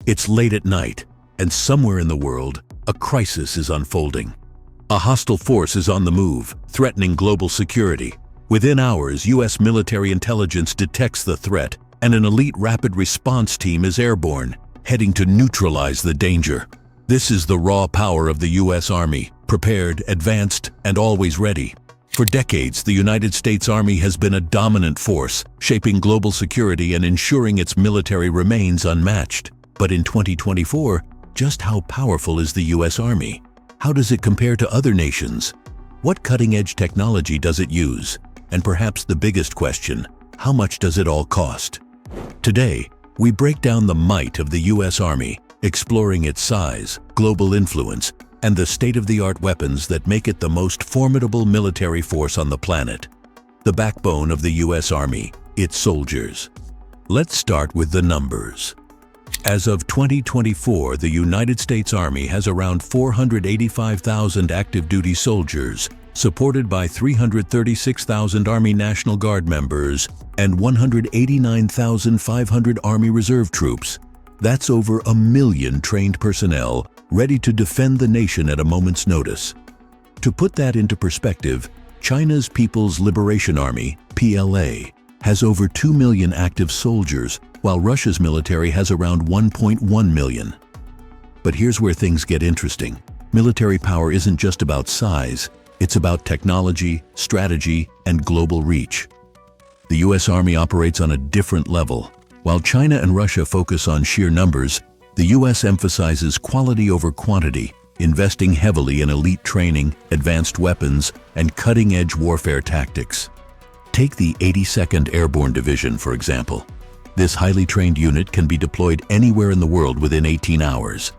It's late at night, and somewhere in the world, a crisis is unfolding. A hostile force is on the move, threatening global security. Within hours, U.S. military intelligence detects the threat, and an elite rapid response team is airborne, heading to neutralize the danger. This is the raw power of the U.S. Army, prepared, advanced, and always ready. For decades, the United States Army has been a dominant force, shaping global security and ensuring its military remains unmatched. But in 2024, just how powerful is the U.S. Army? How does it compare to other nations? What cutting-edge technology does it use? And perhaps the biggest question, how much does it all cost? Today, we break down the might of the U.S. Army, exploring its size, global influence, and the state-of-the-art weapons that make it the most formidable military force on the planet. The backbone of the U.S. Army, its soldiers. Let's start with the numbers. As of 2024, the United States Army has around 485,000 active duty soldiers, supported by 336,000 Army National Guard members and 189,500 Army Reserve troops. That's over 1 million trained personnel ready to defend the nation at a moment's notice. To put that into perspective, China's People's Liberation Army, PLA, has over 2 million active soldiers, while Russia's military has around 1.1 million. But here's where things get interesting. Military power isn't just about size, it's about technology, strategy, and global reach. The U.S. Army operates on a different level. While China and Russia focus on sheer numbers, the U.S. emphasizes quality over quantity, investing heavily in elite training, advanced weapons, and cutting-edge warfare tactics. Take the 82nd Airborne Division, for example. This highly trained unit can be deployed anywhere in the world within 18 hours.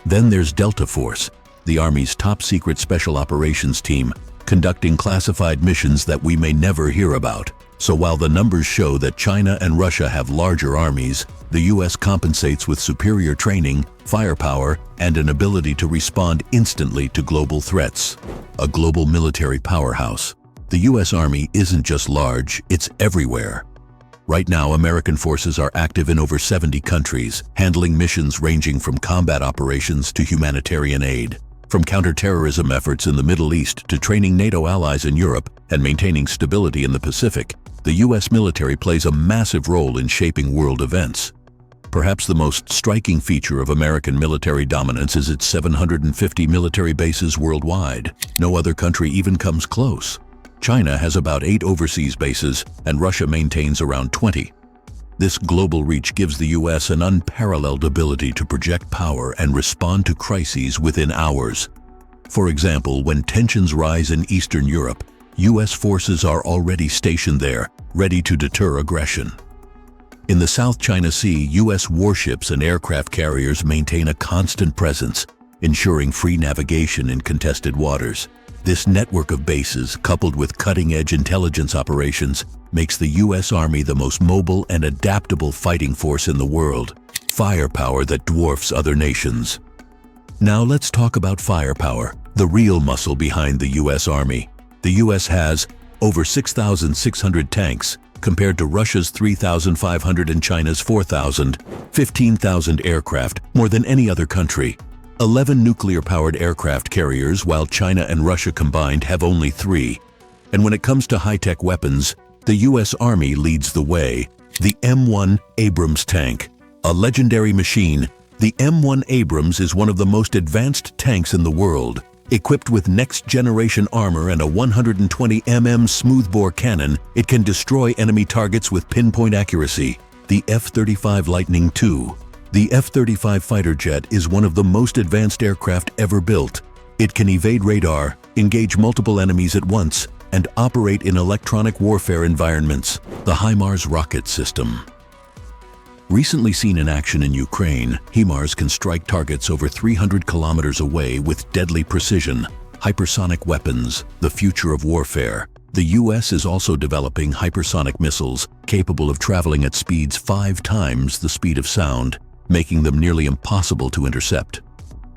Then there's Delta Force, the Army's top-secret special operations team, conducting classified missions that we may never hear about. So while the numbers show that China and Russia have larger armies, the U.S. compensates with superior training, firepower, and an ability to respond instantly to global threats. A global military powerhouse. The U.S. Army isn't just large, it's everywhere. Right now, American forces are active in over 70 countries, handling missions ranging from combat operations to humanitarian aid. From counterterrorism efforts in the Middle East to training NATO allies in Europe and maintaining stability in the Pacific, the U.S. military plays a massive role in shaping world events. Perhaps the most striking feature of American military dominance is its 750 military bases worldwide. No other country even comes close. China has about 8 overseas bases, and Russia maintains around 20. This global reach gives the U.S. an unparalleled ability to project power and respond to crises within hours. For example, when tensions rise in Eastern Europe, U.S. forces are already stationed there, ready to deter aggression. In the South China Sea, U.S. warships and aircraft carriers maintain a constant presence, ensuring free navigation in contested waters. This network of bases, coupled with cutting-edge intelligence operations, makes the U.S. Army the most mobile and adaptable fighting force in the world. Firepower that dwarfs other nations. Now let's talk about firepower, the real muscle behind the U.S. Army. The U.S. has over 6,600 tanks, compared to Russia's 3,500 and China's 4,000, 15,000 aircraft, more than any other country. 11 nuclear-powered aircraft carriers, while China and Russia combined have only 3. And when it comes to high-tech weapons, the U.S. Army leads the way. The M1 Abrams tank. A legendary machine, the M1 Abrams is one of the most advanced tanks in the world. Equipped with next-generation armor and a 120 mm smoothbore cannon, it can destroy enemy targets with pinpoint accuracy. The F-35 Lightning II. The F-35 fighter jet is one of the most advanced aircraft ever built. It can evade radar, engage multiple enemies at once, and operate in electronic warfare environments. The HIMARS rocket system. Recently seen in action in Ukraine, HIMARS can strike targets over 300 kilometers away with deadly precision. Hypersonic weapons, the future of warfare. The U.S. is also developing hypersonic missiles capable of traveling at speeds 5 times the speed of sound, making them nearly impossible to intercept.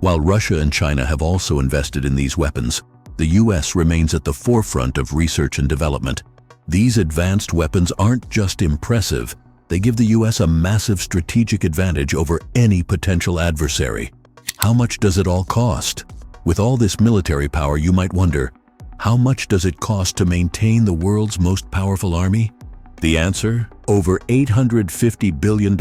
While Russia and China have also invested in these weapons, the U.S. remains at the forefront of research and development. These advanced weapons aren't just impressive, They give the U.S. a massive strategic advantage over any potential adversary. How much does it all cost? With all this military power, you might wonder, how much does it cost to maintain the world's most powerful army? The answer? Over $850 billion in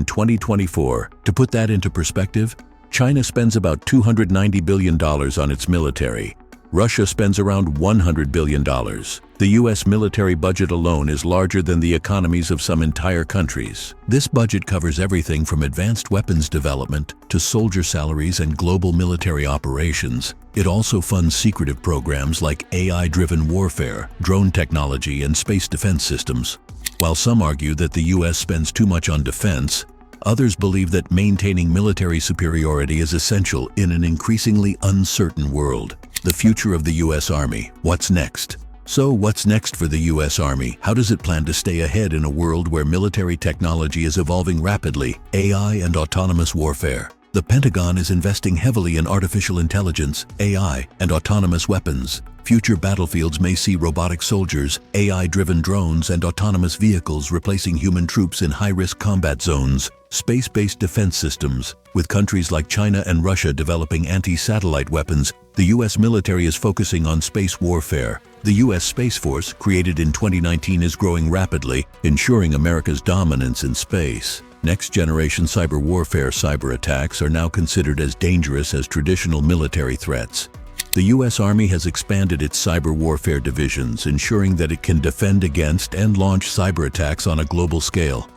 2024. To put that into perspective, China spends about $290 billion on its military. Russia spends around $100 billion. The U.S. military budget alone is larger than the economies of some entire countries. This budget covers everything from advanced weapons development to soldier salaries and global military operations. It also funds secretive programs like AI-driven warfare, drone technology, and space defense systems. While some argue that the U.S. spends too much on defense, others believe that maintaining military superiority is essential in an increasingly uncertain world. The future of the U.S. Army. What's next? So, what's next for the U.S. Army? How does it plan to stay ahead in a world where military technology is evolving rapidly, AI and autonomous warfare? The Pentagon is investing heavily in artificial intelligence, AI, and autonomous weapons. Future battlefields may see robotic soldiers, AI-driven drones, and autonomous vehicles replacing human troops in high-risk combat zones. Space-based defense systems. With countries like China and Russia developing anti-satellite weapons, the U.S. military is focusing on space warfare. The U.S. Space Force, created in 2019, is growing rapidly, ensuring America's dominance in space. Next-generation cyber warfare cyber attacks are now considered as dangerous as traditional military threats. The U.S. Army has expanded its cyber warfare divisions, ensuring that it can defend against and launch cyber attacks on a global scale.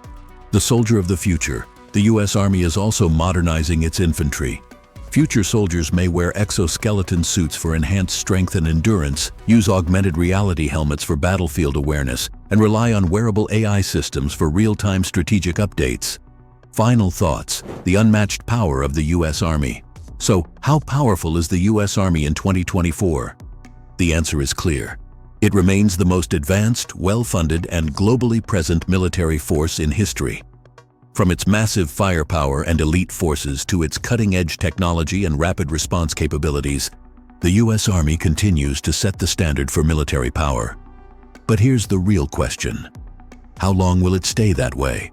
The soldier of the future. The U.S. Army is also modernizing its infantry. Future soldiers may wear exoskeleton suits for enhanced strength and endurance, use augmented reality helmets for battlefield awareness, and rely on wearable AI systems for real-time strategic updates. Final thoughts. The unmatched power of the U.S. Army. So, how powerful is the U.S. Army in 2024? The answer is clear. It remains the most advanced, well-funded, and globally present military force in history. From its massive firepower and elite forces to its cutting-edge technology and rapid response capabilities, the U.S. Army continues to set the standard for military power. But here's the real question. How long will it stay that way?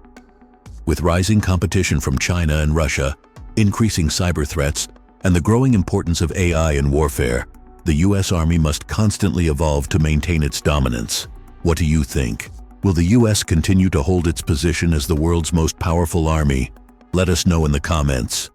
With rising competition from China and Russia, increasing cyber threats, and the growing importance of AI in warfare, the U.S. Army must constantly evolve to maintain its dominance. What do you think? Will the U.S. continue to hold its position as the world's most powerful army? Let us know in the comments.